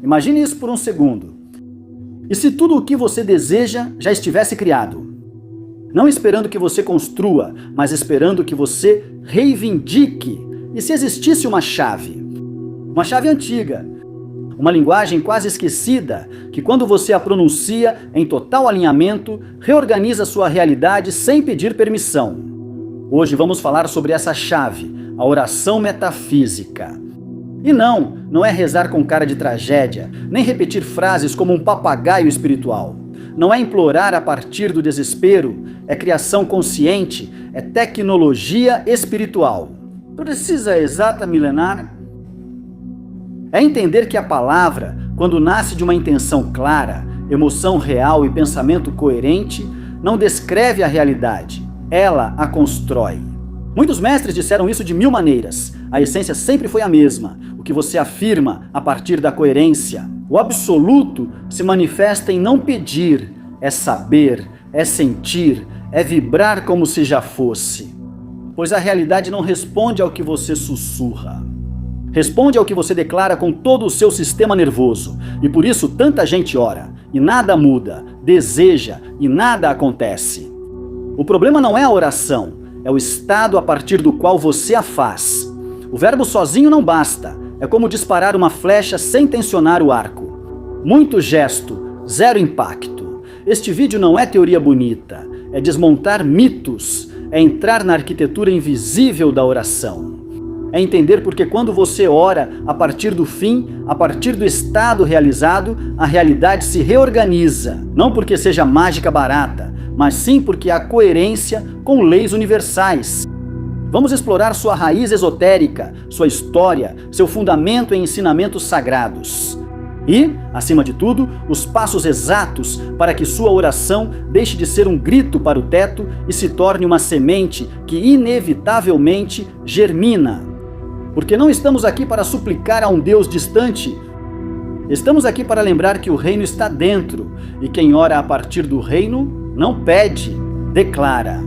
Imagine isso por um segundo. E se tudo o que você deseja já estivesse criado? Não esperando que você construa, mas esperando que você reivindique. E se existisse uma chave antiga, uma linguagem quase esquecida, que quando você a pronuncia em total alinhamento, reorganiza sua realidade sem pedir permissão. Hoje vamos falar sobre essa chave, a oração metafísica. E não é rezar com cara de tragédia, nem repetir frases como um papagaio espiritual. Não é implorar a partir do desespero, é criação consciente, é tecnologia espiritual. Precisa exata milenar? É entender que a palavra, quando nasce de uma intenção clara, emoção real e pensamento coerente, não descreve a realidade, ela a constrói. Muitos mestres disseram isso de 1000 maneiras. A essência sempre foi a mesma, o que você afirma a partir da coerência. O absoluto se manifesta em não pedir, é saber, é sentir, é vibrar como se já fosse. Pois a realidade não responde ao que você sussurra. Responde ao que você declara com todo o seu sistema nervoso. E por isso tanta gente ora, e nada muda, deseja, e nada acontece. O problema não é a oração, é o estado a partir do qual você a faz. O verbo sozinho não basta, é como disparar uma flecha sem tensionar o arco. Muito gesto, zero impacto. Este vídeo não é teoria bonita, é desmontar mitos, é entrar na arquitetura invisível da oração. É entender porque quando você ora a partir do fim, a partir do estado realizado, a realidade se reorganiza. Não porque seja mágica barata, mas sim porque há coerência com leis universais. Vamos explorar sua raiz esotérica, sua história, seu fundamento em ensinamentos sagrados. E, acima de tudo, os passos exatos para que sua oração deixe de ser um grito para o teto e se torne uma semente que inevitavelmente germina. Porque não estamos aqui para suplicar a um Deus distante. Estamos aqui para lembrar que o reino está dentro, e quem ora a partir do reino não pede, declara.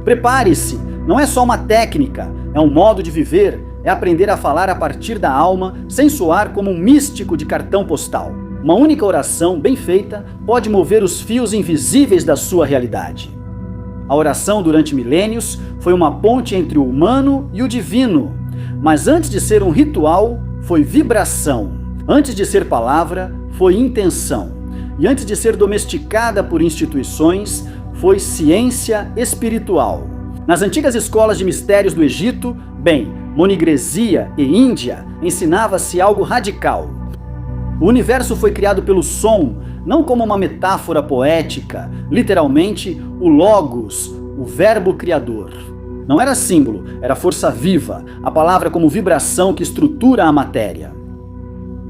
Prepare-se, não é só uma técnica, é um modo de viver, é aprender a falar a partir da alma, sem soar como um místico de cartão postal. Uma única oração, bem feita, pode mover os fios invisíveis da sua realidade. A oração durante milênios foi uma ponte entre o humano e o divino. Mas antes de ser um ritual, foi vibração. Antes de ser palavra, foi intenção. E antes de ser domesticada por instituições, foi ciência espiritual. Nas antigas escolas de mistérios do Egito, monigresia e Índia, ensinava-se algo radical. O universo foi criado pelo som, não como uma metáfora poética, literalmente o Logos, o verbo criador. Não era símbolo, era força viva, a palavra como vibração que estrutura a matéria.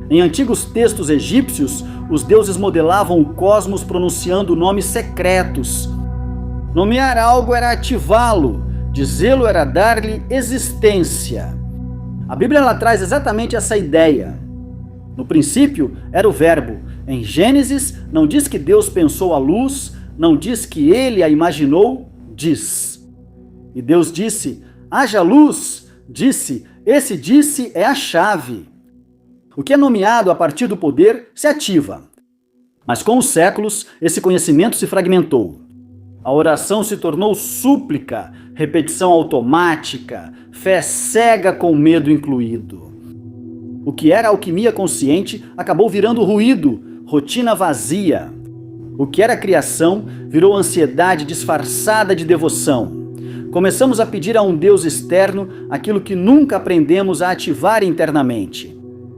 Em antigos textos egípcios, os deuses modelavam o cosmos pronunciando nomes secretos. Nomear algo era ativá-lo, dizê-lo era dar-lhe existência. A Bíblia ela traz exatamente essa ideia. No princípio era o verbo. Em Gênesis não diz que Deus pensou a luz, não diz que ele a imaginou, diz. E Deus disse, haja luz, esse disse é a chave. O que é nomeado a partir do poder se ativa. Mas com os séculos, esse conhecimento se fragmentou. A oração se tornou súplica, repetição automática, fé cega com medo incluído. O que era alquimia consciente acabou virando ruído, rotina vazia. O que era criação virou ansiedade disfarçada de devoção. Começamos a pedir a um Deus externo aquilo que nunca aprendemos a ativar internamente.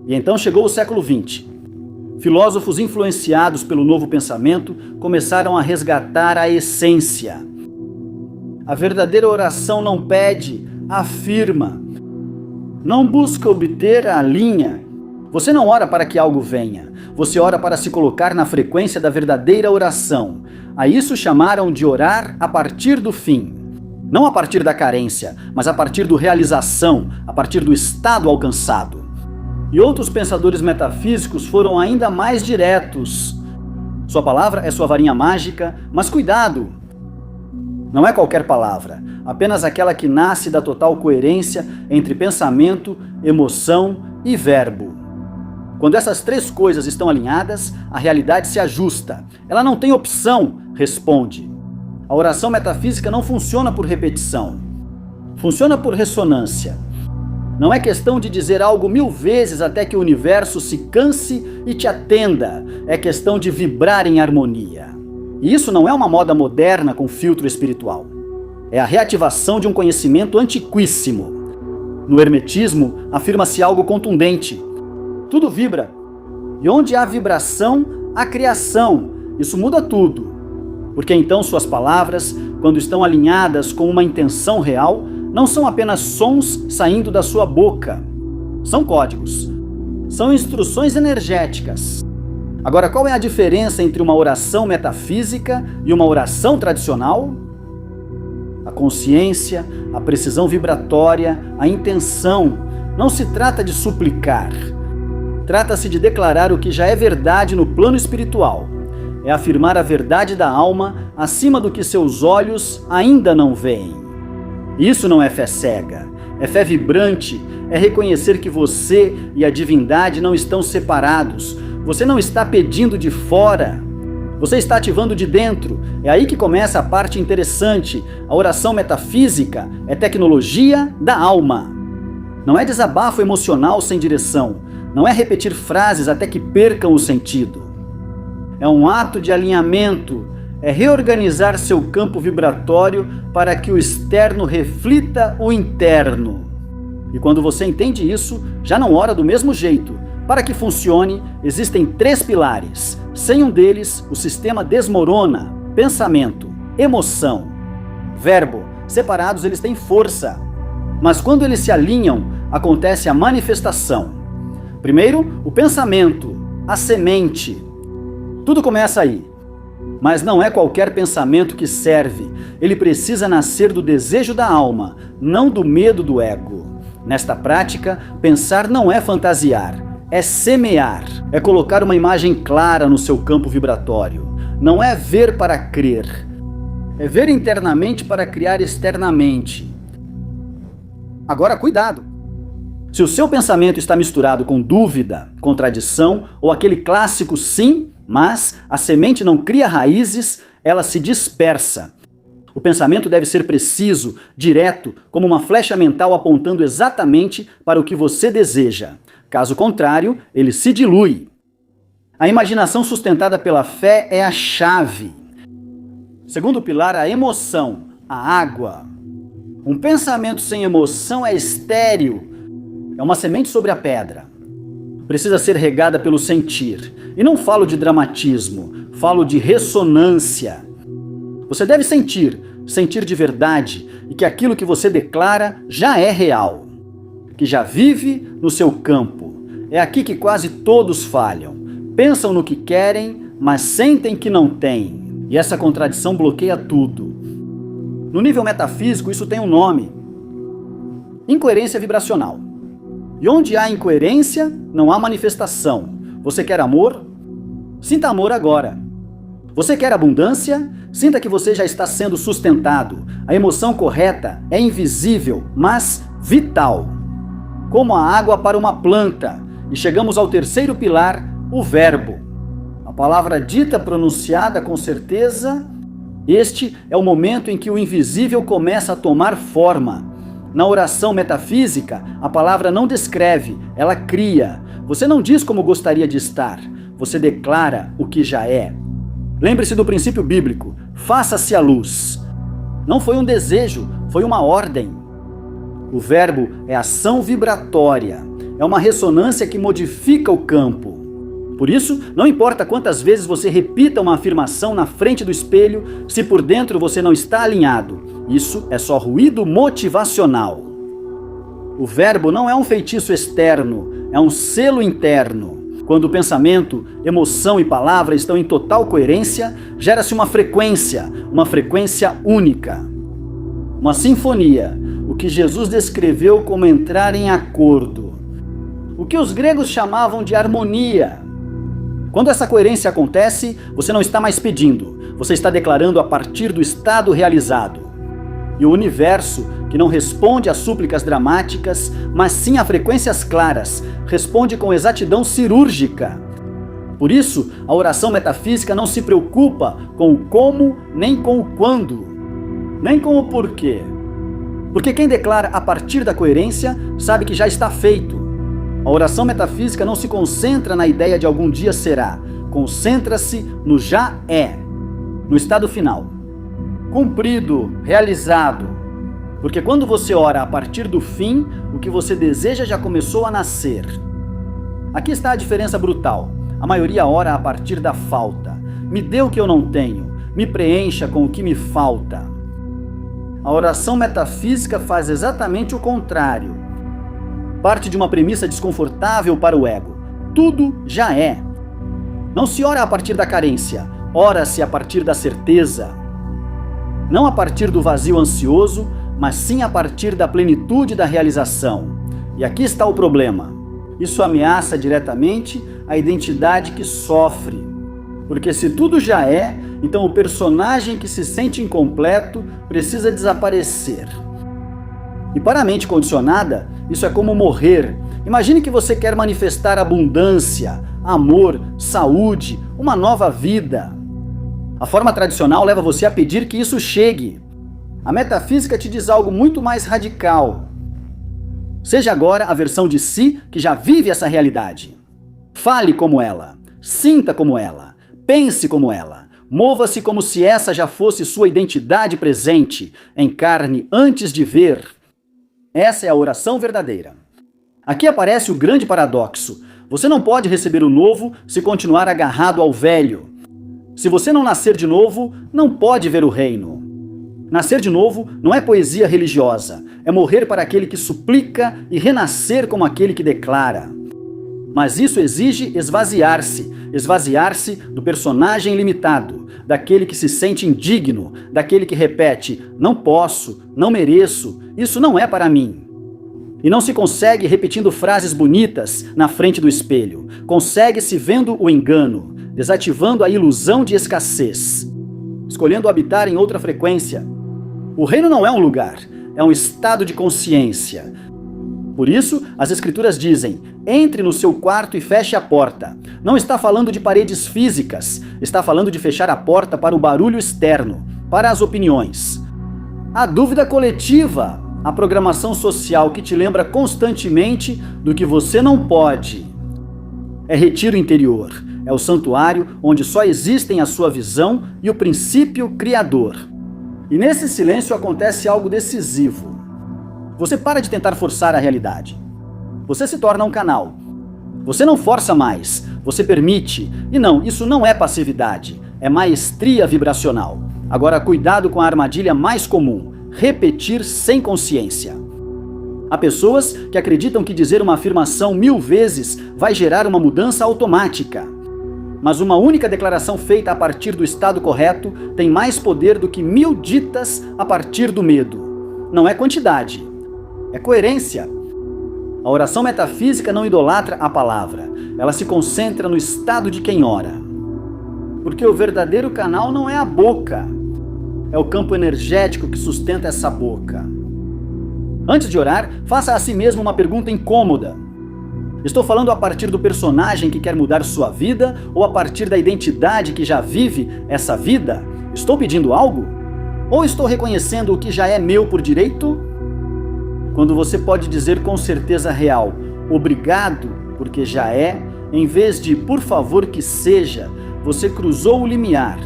E então chegou o século XX. Filósofos influenciados pelo novo pensamento começaram a resgatar a essência. A verdadeira oração não pede, afirma. Não busca obter a linha. Você não ora para que algo venha. Você ora para se colocar na frequência da verdadeira oração. A isso chamaram de orar a partir do fim. Não a partir da carência, mas a partir do realização, a partir do estado alcançado. E outros pensadores metafísicos foram ainda mais diretos. Sua palavra é sua varinha mágica, mas cuidado! Não é qualquer palavra, apenas aquela que nasce da total coerência entre pensamento, emoção e verbo. Quando essas três coisas estão alinhadas, a realidade se ajusta. Ela não tem opção, responde. A oração metafísica não funciona por repetição. Funciona por ressonância. Não é questão de dizer algo 1000 vezes até que o universo se canse e te atenda. É questão de vibrar em harmonia. E isso não é uma moda moderna com filtro espiritual. É a reativação de um conhecimento antiquíssimo. No hermetismo, afirma-se algo contundente. Tudo vibra. E onde há vibração, há criação. Isso muda tudo. Porque então suas palavras, quando estão alinhadas com uma intenção real, não são apenas sons saindo da sua boca. São códigos. São instruções energéticas. Agora, qual é a diferença entre uma oração metafísica e uma oração tradicional? A consciência, a precisão vibratória, a intenção. Não se trata de suplicar. Trata-se de declarar o que já é verdade no plano espiritual. É afirmar a verdade da alma acima do que seus olhos ainda não veem. Isso não é fé cega, é fé vibrante, é reconhecer que você e a divindade não estão separados. Você não está pedindo de fora, você está ativando de dentro. É aí que começa a parte interessante. A oração metafísica é tecnologia da alma. Não é desabafo emocional sem direção. Não é repetir frases até que percam o sentido. É um ato de alinhamento, é reorganizar seu campo vibratório para que o externo reflita o interno. E quando você entende isso, já não ora do mesmo jeito. Para que funcione, existem 3 pilares. Sem um deles, o sistema desmorona. Pensamento, emoção, verbo. Separados, eles têm força. Mas quando eles se alinham, acontece a manifestação. Primeiro, o pensamento, a semente. Tudo começa aí. Mas não é qualquer pensamento que serve. Ele precisa nascer do desejo da alma, não do medo do ego. Nesta prática, pensar não é fantasiar, é semear. É colocar uma imagem clara no seu campo vibratório. Não é ver para crer. É ver internamente para criar externamente. Agora, cuidado! Se o seu pensamento está misturado com dúvida, contradição ou aquele clássico sim, mas a semente não cria raízes, ela se dispersa. O pensamento deve ser preciso, direto, como uma flecha mental apontando exatamente para o que você deseja. Caso contrário, ele se dilui. A imaginação sustentada pela fé é a chave. Segundo pilar, a emoção, a água. Um pensamento sem emoção é estéril. É uma semente sobre a pedra. Precisa ser regada pelo sentir. E não falo de dramatismo, falo de ressonância. Você deve sentir de verdade, e que aquilo que você declara já é real, que já vive no seu campo. É aqui que quase todos falham. Pensam no que querem, mas sentem que não têm. E essa contradição bloqueia tudo. No nível metafísico, isso tem um nome: incoerência vibracional. E onde há incoerência, não há manifestação. Você quer amor? Sinta amor agora. Você quer abundância? Sinta que você já está sendo sustentado. A emoção correta é invisível, mas vital. Como a água para uma planta. E chegamos ao 3º pilar, o verbo. A palavra dita, pronunciada com certeza. Este é o momento em que o invisível começa a tomar forma. Na oração metafísica, a palavra não descreve, ela cria. Você não diz como gostaria de estar, você declara o que já é. Lembre-se do princípio bíblico: faça-se a luz. Não foi um desejo, foi uma ordem. O verbo é ação vibratória, é uma ressonância que modifica o campo. Por isso, não importa quantas vezes você repita uma afirmação na frente do espelho, se por dentro você não está alinhado. Isso é só ruído motivacional. O verbo não é um feitiço externo, é um selo interno. Quando o pensamento, emoção e palavra estão em total coerência, gera-se uma frequência única. Uma sinfonia, o que Jesus descreveu como entrar em acordo. O que os gregos chamavam de harmonia. Quando essa coerência acontece, você não está mais pedindo, você está declarando a partir do estado realizado. E o universo que não responde a súplicas dramáticas, mas sim a frequências claras, responde com exatidão cirúrgica. Por isso, a oração metafísica não se preocupa com o como, nem com o quando, nem com o porquê. Porque quem declara a partir da coerência sabe que já está feito. A oração metafísica não se concentra na ideia de algum dia será, concentra-se no já é, no estado final. Cumprido, realizado. Porque quando você ora a partir do fim, o que você deseja já começou a nascer. Aqui está a diferença brutal. A maioria ora a partir da falta. Me dê o que eu não tenho, me preencha com o que me falta. A oração metafísica faz exatamente o contrário. Parte de uma premissa desconfortável para o ego. Tudo já é. Não se ora a partir da carência, ora-se a partir da certeza. Não a partir do vazio ansioso, mas sim a partir da plenitude da realização. E aqui está o problema. Isso ameaça diretamente a identidade que sofre. Porque se tudo já é, então o personagem que se sente incompleto precisa desaparecer. E para a mente condicionada, isso é como morrer. Imagine que você quer manifestar abundância, amor, saúde, uma nova vida. A forma tradicional leva você a pedir que isso chegue. A metafísica te diz algo muito mais radical. Seja agora a versão de si que já vive essa realidade. Fale como ela, sinta como ela, pense como ela, mova-se como se essa já fosse sua identidade presente, encarne antes de ver. Essa é a oração verdadeira. Aqui aparece o grande paradoxo. Você não pode receber o novo se continuar agarrado ao velho. Se você não nascer de novo, não pode ver o reino. Nascer de novo não é poesia religiosa, é morrer para aquele que suplica e renascer como aquele que declara. Mas isso exige esvaziar-se do personagem limitado, daquele que se sente indigno, daquele que repete, não posso, não mereço, isso não é para mim. E não se consegue repetindo frases bonitas na frente do espelho, consegue-se vendo o engano, desativando a ilusão de escassez, escolhendo habitar em outra frequência. O reino não é um lugar, é um estado de consciência. Por isso, as escrituras dizem, entre no seu quarto e feche a porta. Não está falando de paredes físicas, está falando de fechar a porta para o barulho externo, para as opiniões. A dúvida coletiva, a programação social que te lembra constantemente do que você não pode. É retiro interior, é o santuário onde só existem a sua visão e o princípio criador. E nesse silêncio acontece algo decisivo. Você para de tentar forçar a realidade. Você se torna um canal. Você não força mais, você permite. E não, isso não é passividade, é maestria vibracional. Agora cuidado com a armadilha mais comum, repetir sem consciência. Há pessoas que acreditam que dizer uma afirmação 1000 vezes vai gerar uma mudança automática. Mas uma única declaração feita a partir do estado correto tem mais poder do que 1000 ditas a partir do medo. Não é quantidade, é coerência. A oração metafísica não idolatra a palavra, ela se concentra no estado de quem ora. Porque o verdadeiro canal não é a boca, é o campo energético que sustenta essa boca. Antes de orar, faça a si mesmo uma pergunta incômoda. Estou falando a partir do personagem que quer mudar sua vida ou a partir da identidade que já vive essa vida? Estou pedindo algo? Ou estou reconhecendo o que já é meu por direito? Quando você pode dizer com certeza real, obrigado, porque já é, em vez de por favor que seja, você cruzou o limiar,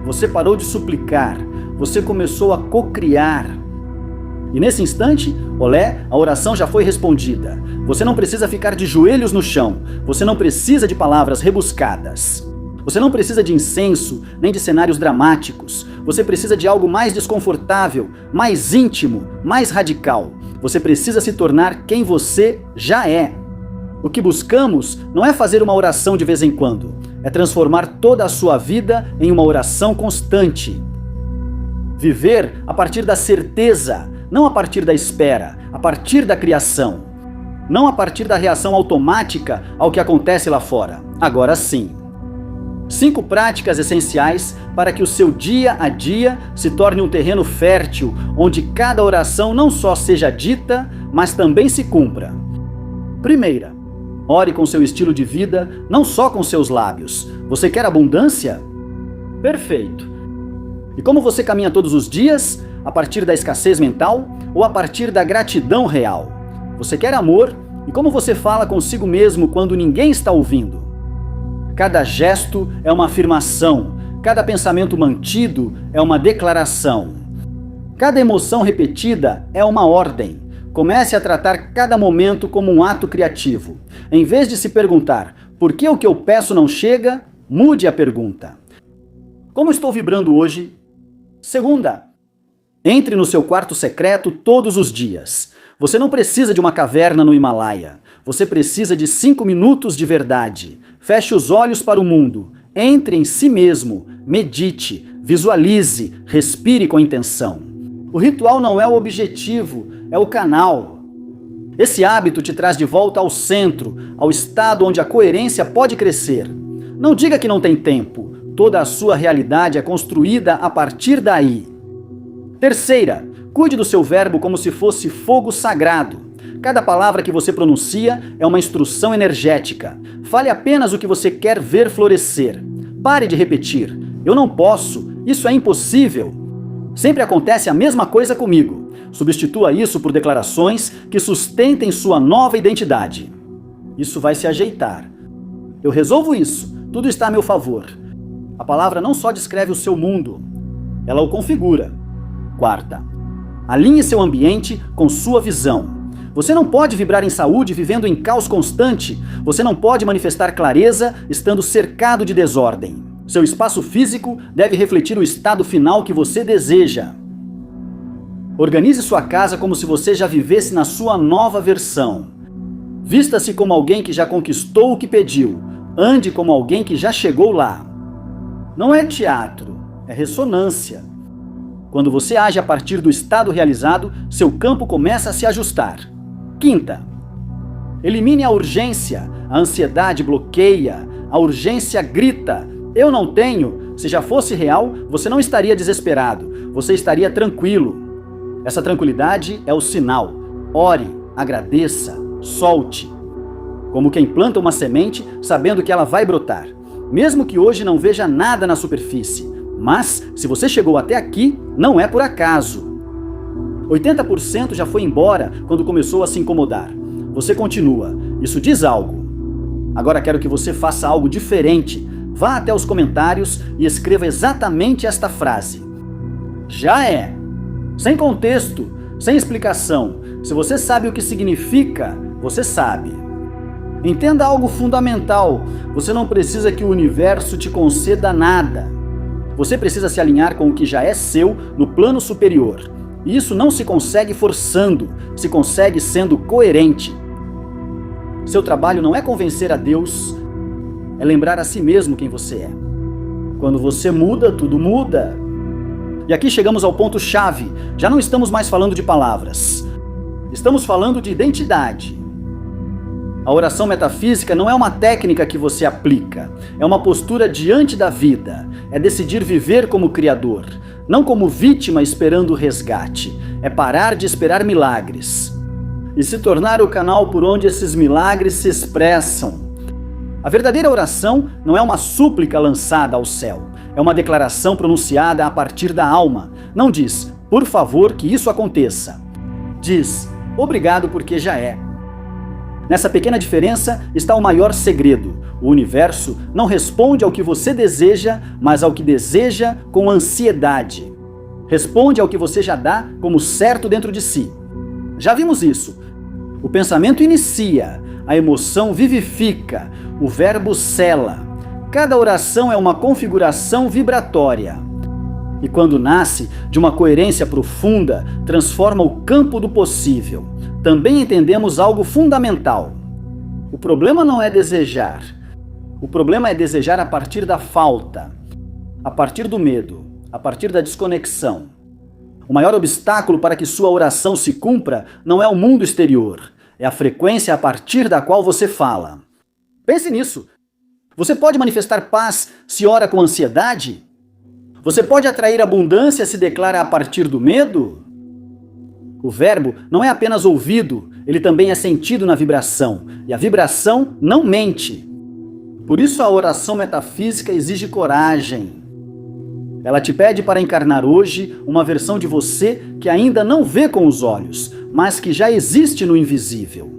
você parou de suplicar, você começou a cocriar. E nesse instante, olé, a oração já foi respondida. Você não precisa ficar de joelhos no chão, você não precisa de palavras rebuscadas. Você não precisa de incenso, nem de cenários dramáticos. Você precisa de algo mais desconfortável, mais íntimo, mais radical. Você precisa se tornar quem você já é. O que buscamos não é fazer uma oração de vez em quando, é transformar toda a sua vida em uma oração constante. Viver a partir da certeza, não a partir da espera, a partir da criação. Não a partir da reação automática ao que acontece lá fora. Agora sim. 5 práticas essenciais para que o seu dia a dia se torne um terreno fértil, onde cada oração não só seja dita, mas também se cumpra. Primeira, ore com seu estilo de vida, não só com seus lábios. Você quer abundância? Perfeito. E como você caminha todos os dias? A partir da escassez mental ou a partir da gratidão real? Você quer amor? E como você fala consigo mesmo quando ninguém está ouvindo? Cada gesto é uma afirmação, cada pensamento mantido é uma declaração. Cada emoção repetida é uma ordem. Comece a tratar cada momento como um ato criativo. Em vez de se perguntar, por que o que eu peço não chega? Mude a pergunta. Como estou vibrando hoje? Segunda, entre no seu quarto secreto todos os dias. Você não precisa de uma caverna no Himalaia. Você precisa de 5 minutos de verdade. Feche os olhos para o mundo. Entre em si mesmo. Medite. Visualize. Respire com intenção. O ritual não é o objetivo, é o canal. Esse hábito te traz de volta ao centro, ao estado onde a coerência pode crescer. Não diga que não tem tempo. Toda a sua realidade é construída a partir daí. Terceira, cuide do seu verbo como se fosse fogo sagrado. Cada palavra que você pronuncia é uma instrução energética. Fale apenas o que você quer ver florescer. Pare de repetir. Eu não posso. Isso é impossível. Sempre acontece a mesma coisa comigo. Substitua isso por declarações que sustentem sua nova identidade. Isso vai se ajeitar. Eu resolvo isso. Tudo está a meu favor. A palavra não só descreve o seu mundo, ela o configura. Quarta, alinhe seu ambiente com sua visão. Você não pode vibrar em saúde vivendo em caos constante. Você não pode manifestar clareza estando cercado de desordem. Seu espaço físico deve refletir o estado final que você deseja. Organize sua casa como se você já vivesse na sua nova versão. Vista-se como alguém que já conquistou o que pediu. Ande como alguém que já chegou lá. Não é teatro, é ressonância. Quando você age a partir do estado realizado, seu campo começa a se ajustar. Quinta, elimine a urgência. A ansiedade bloqueia, a urgência grita. Eu não tenho. Se já fosse real, você não estaria desesperado, você estaria tranquilo. Essa tranquilidade é o sinal. Ore, agradeça, solte. Como quem planta uma semente sabendo que ela vai brotar. Mesmo que hoje não veja nada na superfície. Mas, se você chegou até aqui, não é por acaso. 80% já foi embora quando começou a se incomodar. Você continua. Isso diz algo. Agora quero que você faça algo diferente. Vá até os comentários e escreva exatamente esta frase. Já é. Sem contexto, sem explicação. Se você sabe o que significa, você sabe. Entenda algo fundamental. Você não precisa que o universo te conceda nada. Você precisa se alinhar com o que já é seu no plano superior. E isso não se consegue forçando, se consegue sendo coerente. Seu trabalho não é convencer a Deus, é lembrar a si mesmo quem você é. Quando você muda, tudo muda. E aqui chegamos ao ponto-chave. Já não estamos mais falando de palavras. Estamos falando de identidade. A oração metafísica não é uma técnica que você aplica. É uma postura diante da vida. É decidir viver como criador, não como vítima esperando o resgate. É parar de esperar milagres e se tornar o canal por onde esses milagres se expressam. A verdadeira oração não é uma súplica lançada ao céu. É uma declaração pronunciada a partir da alma. Não diz, por favor, que isso aconteça. Diz, obrigado porque já é. Nessa pequena diferença está o maior segredo. O universo não responde ao que você deseja, mas ao que deseja com ansiedade. Responde ao que você já dá como certo dentro de si. Já vimos isso. O pensamento inicia, a emoção vivifica, o verbo sela. Cada oração é uma configuração vibratória. E quando nasce de uma coerência profunda, transforma o campo do possível. Também entendemos algo fundamental. O problema não é desejar. O problema é desejar a partir da falta, a partir do medo, a partir da desconexão. O maior obstáculo para que sua oração se cumpra não é o mundo exterior, é a frequência a partir da qual você fala. Pense nisso. Você pode manifestar paz se ora com ansiedade? Você pode atrair abundância se declara a partir do medo? O verbo não é apenas ouvido, ele também é sentido na vibração, e a vibração não mente. Por isso a oração metafísica exige coragem. Ela te pede para encarnar hoje uma versão de você que ainda não vê com os olhos, mas que já existe no invisível.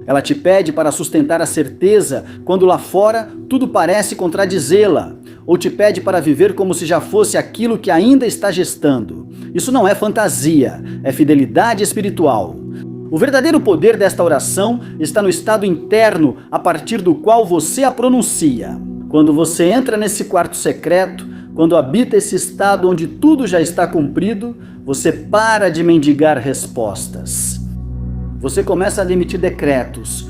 Ela te pede para sustentar a certeza quando lá fora tudo parece contradizê-la, ou te pede para viver como se já fosse aquilo que ainda está gestando. Isso não é fantasia, é fidelidade espiritual. O verdadeiro poder desta oração está no estado interno a partir do qual você a pronuncia. Quando você entra nesse quarto secreto, quando habita esse estado onde tudo já está cumprido, você para de mendigar respostas. Você começa a emitir decretos.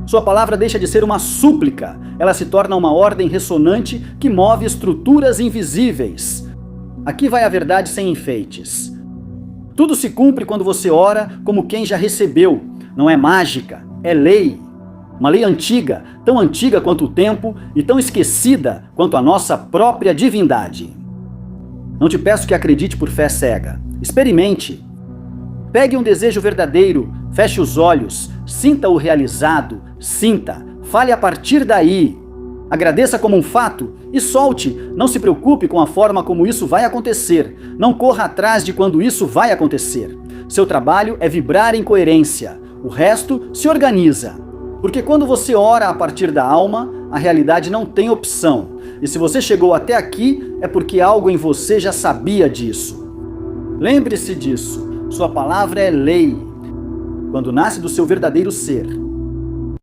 Sua palavra deixa de ser uma súplica, ela se torna uma ordem ressonante que move estruturas invisíveis. Aqui vai a verdade sem enfeites. Tudo se cumpre quando você ora como quem já recebeu. Não é mágica, é lei. Uma lei antiga, tão antiga quanto o tempo e tão esquecida quanto a nossa própria divindade. Não te peço que acredite por fé cega. Experimente. Pegue um desejo verdadeiro, feche os olhos, sinta-o realizado, sinta, fale a partir daí. Agradeça como um fato e solte. Não se preocupe com a forma como isso vai acontecer. Não corra atrás de quando isso vai acontecer. Seu trabalho é vibrar em coerência. O resto se organiza. Porque quando você ora a partir da alma, a realidade não tem opção. E se você chegou até aqui, é porque algo em você já sabia disso. Lembre-se disso. Sua palavra é lei. Quando nasce do seu verdadeiro ser,